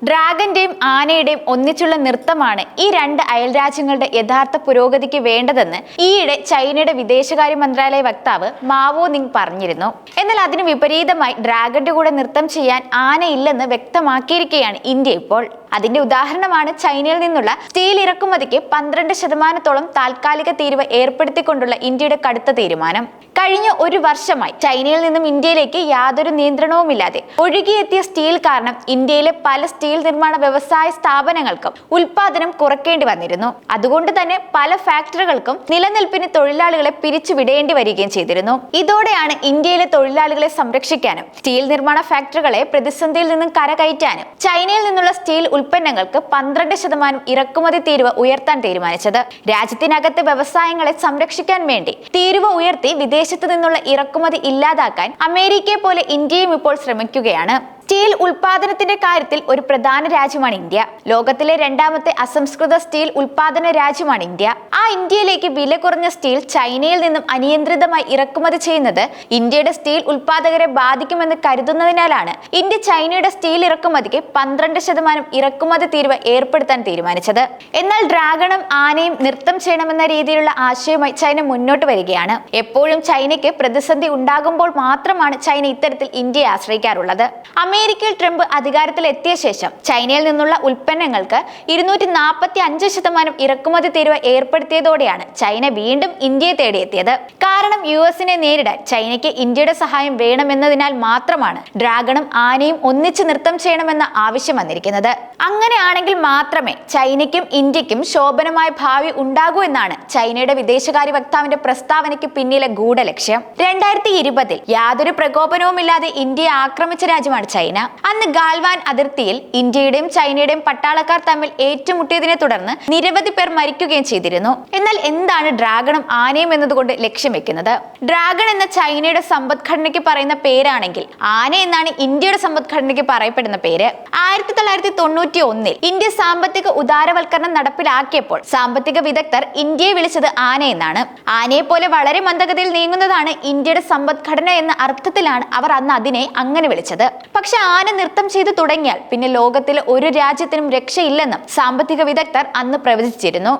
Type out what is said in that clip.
ഡ്രാഗന്റെയും ആനയുടെയും ഒന്നിച്ചുള്ള നൃത്തമാണ് ഈ രണ്ട് അയൽരാജ്യങ്ങളുടെ യഥാർത്ഥ പുരോഗതിക്ക് വേണ്ടതെന്ന് ഈയിടെ ചൈനയുടെ വിദേശകാര്യ മന്ത്രാലയ വക്താവ് മാവോ നിങ് പറഞ്ഞിരുന്നു. എന്നാൽ അതിന് വിപരീതമായി ഡ്രാഗന്റെ കൂടെ നൃത്തം ചെയ്യാൻ ആനയില്ലെന്ന് വ്യക്തമാക്കിയിരിക്കുകയാണ് ഇന്ത്യ ഇപ്പോൾ. അതിന്റെ ഉദാഹരണമാണ് ചൈനയിൽ നിന്നുള്ള സ്റ്റീൽ ഇറക്കുമതിക്ക് 12% താൽക്കാലിക തീരുവ ഏർപ്പെടുത്തിക്കൊണ്ടുള്ള ഇന്ത്യയുടെ കടുത്ത തീരുമാനം. കഴിഞ്ഞ ഒരു വർഷമായി ചൈനയിൽ നിന്നും ഇന്ത്യയിലേക്ക് യാതൊരു നിയന്ത്രണവുമില്ലാതെ ഒഴുകിയെത്തിയ സ്റ്റീൽ കാരണം ഇന്ത്യയിലെ പല സ്റ്റീൽ നിർമ്മാണ വ്യവസായ സ്ഥാപനങ്ങൾക്കും ഉൽപാദനം കുറയ്ക്കേണ്ടി വന്നിരുന്നു. അതുകൊണ്ട് തന്നെ പല ഫാക്ടറികൾക്കും നിലനിൽപ്പിന് തൊഴിലാളികളെ പിരിച്ചുവിടേണ്ടി വരികയും ചെയ്തിരുന്നു. ഇതോടെയാണ് ഇന്ത്യയിലെ തൊഴിലാളികളെ സംരക്ഷിക്കാനും സ്റ്റീൽ നിർമ്മാണ ഫാക്ടറികളെ പ്രതിസന്ധിയിൽ നിന്നും കരകയറ്റാനും ചൈനയിൽ നിന്നുള്ള സ്റ്റീൽ ഉൽപ്പന്നങ്ങൾക്ക് 12% ഇറക്കുമതി തീരുവ ഉയർത്താൻ തീരുമാനിച്ചത്. രാജ്യത്തിനകത്തെ വ്യവസായങ്ങളെ സംരക്ഷിക്കാൻ വേണ്ടി തീരുവ ഉയർത്തി വിദേശത്തു നിന്നുള്ള ഇറക്കുമതി ഇല്ലാതാക്കാൻ അമേരിക്കയെ പോലെ ഇന്ത്യയും ഇപ്പോൾ ശ്രമിക്കുകയാണ്. സ്റ്റീൽ ഉൽപാദനത്തിന്റെ കാര്യത്തിൽ ഒരു പ്രധാന രാജ്യമാണ് ഇന്ത്യ. ലോകത്തിലെ രണ്ടാമത്തെ അസംസ്കൃത സ്റ്റീൽ ഉൽപാദന രാജ്യമാണ് ഇന്ത്യ. ആ ഇന്ത്യയിലേക്ക് വില കുറഞ്ഞ സ്റ്റീൽ ചൈനയിൽ നിന്നും അനിയന്ത്രിതമായി ഇറക്കുമതി ചെയ്യുന്നത് ഇന്ത്യയുടെ സ്റ്റീൽ ഉൽപാദകരെ ബാധിക്കുമെന്ന് കരുതുന്നതിനാലാണ് ഇന്ത്യ ചൈനയുടെ സ്റ്റീൽ ഇറക്കുമതിക്ക് 12% ഇറക്കുമതി തീരുവ ഏർപ്പെടുത്താൻ തീരുമാനിച്ചത്. എന്നാൽ ഡ്രാഗണും ആനയും നൃത്തം ചെയ്യണമെന്ന രീതിയിലുള്ള ആശയവുമായി ചൈന മുന്നോട്ട് വരികയാണ്. എപ്പോഴും ചൈനയ്ക്ക് പ്രതിസന്ധി ഉണ്ടാകുമ്പോൾ മാത്രമാണ് ചൈന ഇത്തരത്തിൽ ഇന്ത്യയെ ആശ്രയിക്കാറുള്ളത്. അമേരിക്കയിൽ ട്രംപ് അധികാരത്തിൽ എത്തിയ ശേഷം ചൈനയിൽ നിന്നുള്ള ഉൽപ്പന്നങ്ങൾക്ക് 245% ഇറക്കുമതി തീരുവ ഏർപ്പെടുത്തിയതോടെയാണ് ചൈന വീണ്ടും ഇന്ത്യയെ തേടിയെത്തിയത്. കാരണം യുഎസിനെ നേരിടാൻ ചൈനയ്ക്ക് ഇന്ത്യയുടെ സഹായം വേണമെന്നതിനാൽ മാത്രമാണ് ഡ്രാഗണും ആനയും ഒന്നിച്ച് നൃത്തം ചെയ്യണമെന്ന ആവശ്യം വന്നിരിക്കുന്നത്. അങ്ങനെയാണെങ്കിൽ മാത്രമേ ചൈനയ്ക്കും ഇന്ത്യക്കും ശോഭനമായ ഭാവി ഉണ്ടാകൂ എന്നാണ് ചൈനയുടെ വിദേശകാര്യ വക്താവിന്റെ പ്രസ്താവനയ്ക്ക് പിന്നിലെ ഗൂഢലക്ഷ്യം. 2020 യാതൊരു പ്രകോപനവുമില്ലാതെ ഇന്ത്യയെ ആക്രമിച്ച രാജ്യമാണ് ചൈന. അന്ന് ഗാൽവാൻ അതിർത്തിയിൽ ഇന്ത്യയുടെയും ചൈനയുടെയും പട്ടാളക്കാർ തമ്മിൽ ഏറ്റുമുട്ടിയതിനെ തുടർന്ന് നിരവധി പേർ മരിക്കുകയും ചെയ്തിരുന്നു. എന്നാൽ എന്താണ് ഡ്രാഗണും ആനയും എന്നതുകൊണ്ട് ലക്ഷ്യം വെക്കുന്നത്? ഡ്രാഗൺ എന്ന ചൈനയുടെ സമ്പദ്ഘടനയ്ക്ക് പറയുന്ന പേരാണെങ്കിൽ ആന എന്നാണ് ഇന്ത്യയുടെ സമ്പദ്ഘടനയ്ക്ക് പറയപ്പെടുന്ന പേര്. 1991 ഇന്ത്യ സാമ്പത്തിക ഉദാരവൽക്കരണം നടപ്പിലാക്കിയപ്പോൾ സാമ്പത്തിക വിദഗ്ധർ ഇന്ത്യയെ വിളിച്ചത് ആന എന്നാണ്. ആനയെ പോലെ വളരെ മന്ദഗതിയിൽ നീങ്ങുന്നതാണ് ഇന്ത്യയുടെ സമ്പദ്ഘടന എന്ന അർത്ഥത്തിലാണ് അവർ അന്ന് അതിനെ അങ്ങനെ വിളിച്ചത്. പക്ഷെ ആന നൃത്തം ചെയ്തു തുടങ്ങിയാൽ പിന്നെ ലോകത്തിലെ ഒരു രാജ്യത്തിനും രക്ഷയില്ലെന്നും സാമ്പത്തിക വിദഗ്ധർ അന്ന് പ്രവചിച്ചിരുന്നു.